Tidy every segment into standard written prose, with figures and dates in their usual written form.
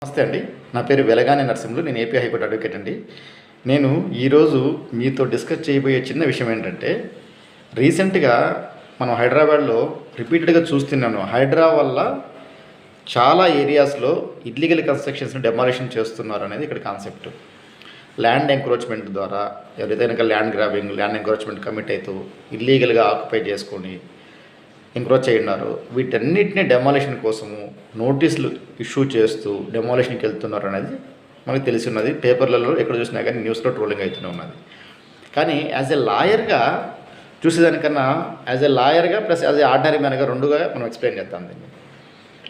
నమస్తే అండి. నా పేరు వెలగాని నరసింహులు. నేను ఏపీ హైకోర్టు అడ్వకేట్ అండి. నేను ఈరోజు మీతో డిస్కస్ చేయబోయే చిన్న విషయం ఏంటంటే, రీసెంట్గా మనం హైదరాబాద్లో రిపీటెడ్గా చూస్తున్నాను. హైడ్రా వల్ల చాలా ఏరియాస్లో ఇల్లీగల్ కన్స్ట్రక్షన్స్ని డెమాలిషన్ చేస్తున్నారు అనేది ఇక్కడ కాన్సెప్ట్. ల్యాండ్ ఎంక్రోచ్మెంట్ ద్వారా ఎవరైతే కనుక land grabbing, land encroachment commit అవుతూ ఇల్లీగల్గా ఆక్యుపై చేసుకొని ఎంక్రోచ్ అయి ఉన్నారు. వీటన్నిటిని డెమాలిషన్ కోసము నోటీసులు ఇష్యూ చేస్తూ డెమాలిషన్కి వెళ్తున్నారు అనేది మనకు తెలిసి ఉన్నది. పేపర్లలో ఎక్కడ చూసినా కానీ న్యూస్లో ట్రోలింగ్ అవుతూనే ఉన్నది. కానీ యాజ్ ఎ లాయర్గా చూసేదానికన్నా యాజ్ ఎ లాయర్గా ప్లస్ యాజ్ ఎ ఆర్డినరీ మ్యాన్గా రెండుగా మనం ఎక్స్ప్లెయిన్ చేద్దాం దీన్ని.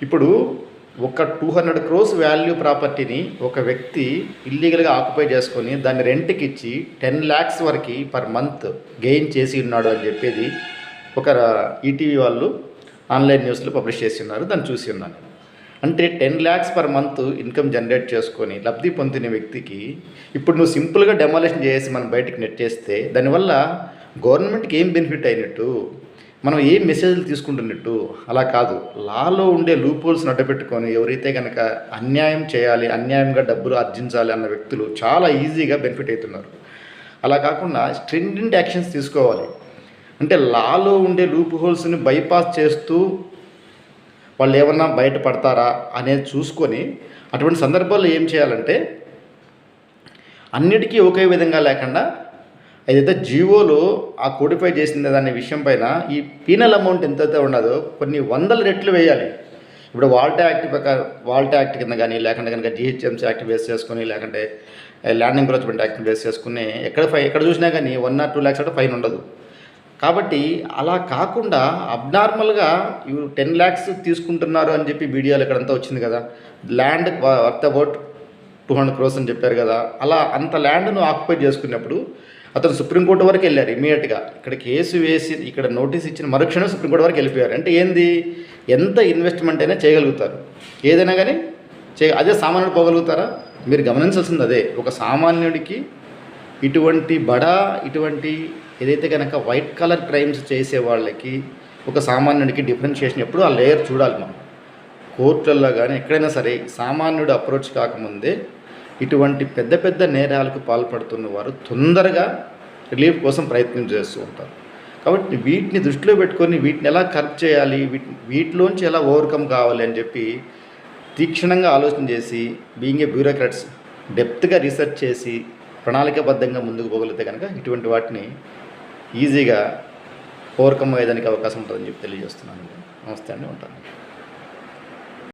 ఇప్పుడు ఒక 200 crores వాల్యూ ప్రాపర్టీని ఒక వ్యక్తి ఇల్లీగల్గా ఆక్యుపై చేసుకొని దాన్ని రెంట్కి ఇచ్చి 10 lakhs వరకు పర్ మంత్ గెయిన్ చేసి ఉన్నాడు అని చెప్పేది ఒక ఈటీవీ వాళ్ళు ఆన్లైన్ న్యూస్లో పబ్లిష్ చేసి ఉన్నారు. దాన్ని చూసి ఉన్నాను. అంటే 10 lakhs per month income generate చేసుకొని లబ్ధి పొందిన వ్యక్తికి ఇప్పుడు నువ్వు సింపుల్గా డెమాలిషన్ చేసి మనం బయటకు నెట్టేస్తే దానివల్ల గవర్నమెంట్కి ఏం బెనిఫిట్ అయినట్టు, మనం ఏం మెసేజ్లు తీసుకుంటున్నట్టు? అలా కాదు. లాలో ఉండే లూప్ హోల్స్ని అడ్డపెట్టుకొని ఎవరైతే కనుక అన్యాయం చేయాలి, అన్యాయంగా డబ్బులు ఆర్జించాలి అన్న వ్యక్తులు చాలా ఈజీగా బెనిఫిట్ అవుతున్నారు. అలా కాకుండా స్ట్రింజెంట్ యాక్షన్స్ తీసుకోవాలి. అంటే లాలో ఉండే లూప్ హోల్స్ని బైపాస్ చేస్తూ వాళ్ళు ఏమన్నా బయటపడతారా అనేది చూసుకొని అటువంటి సందర్భాల్లో ఏం చేయాలంటే అన్నిటికీ ఒకే విధంగా లేకుండా ఏదైతే జీవోలో ఆ కోడిఫై చేసిన దాని విషయం పైన ఈ పీనల్ అమౌంట్ ఎంతైతే ఉన్నదో కొన్ని 100 రెట్లు వేయాలి. ఇప్పుడు వాల్టా యాక్ట్ ప్రకారం వాల్టా యాక్ట్ కింద కానీ లేకుంటే కనుక జిహెచ్ఎంసీ యాక్ట్ బేస్ చేసుకొని లేకుంటే ల్యాండ్ ఎంక్రోచ్మెంట్ యాక్ట్ బేస్ చేసుకుని ఎక్కడ చూసినా కానీ 1 or 2 lakhs అంటే ఫైన్ ఉండదు. కాబట్టి అలా కాకుండా అబ్నార్మల్గా 10 lakhs తీసుకుంటున్నారు అని చెప్పి మీడియాలో ఇక్కడంతా వచ్చింది కదా, ల్యాండ్ వర్త్ అబౌట్ 200 crores అని చెప్పారు కదా. అలా అంత ల్యాండ్ను ఆక్యుపై చేసుకున్నప్పుడు అతను సుప్రీంకోర్టు వరకు వెళ్ళారు. ఇమీడియట్గా ఇక్కడ కేసు వేసి ఇక్కడ నోటీస్ ఇచ్చిన మరుక్షణం సుప్రీంకోర్టు వరకు వెళ్ళిపోయారు. అంటే ఏంది, ఎంత ఇన్వెస్ట్మెంట్ అయినా చేయగలుగుతారు, ఏదైనా కానీ అదే సామాన్యుడు పోగలుగుతారా? మీరు గమనించాల్సింది అదే. ఒక సామాన్యుడికి ఇటువంటి ఏదైతే కనుక వైట్ కలర్ క్రైమ్స్ చేసే వాళ్ళకి ఒక సామాన్యుడికి డిఫరెన్షియేషన్ ఎప్పుడు ఆ లేయర్ చూడాలి. మనం కోర్టులలో కానీ ఎక్కడైనా సరే సామాన్యుడు అప్రోచ్ కాకముందే ఇటువంటి పెద్ద నేరాలకు పాల్పడుతున్న వారు తొందరగా రిలీఫ్ కోసం ప్రయత్నం చేస్తూ ఉంటారు. కాబట్టి వీటిని దృష్టిలో పెట్టుకొని వీటిని ఎలా కరెక్ట్ చేయాలి, వీటిలోంచి ఎలా ఓవర్కమ్ కావాలి అని చెప్పి తీక్షణంగా ఆలోచన చేసి బీయింగ్ ఏ బ్యూరోక్రాట్స్ డెప్త్గా రీసెర్చ్ చేసి ప్రణాళికాబద్ధంగా ముందుకు పోగలిగితే కనుక ఇటువంటి వాటిని ఈజీగా ఓవర్కమ్ అయ్యేదానికి అవకాశం ఉంటుందని చెప్పి తెలియజేస్తున్నాను. నమస్తే అండి, ఉంటాను.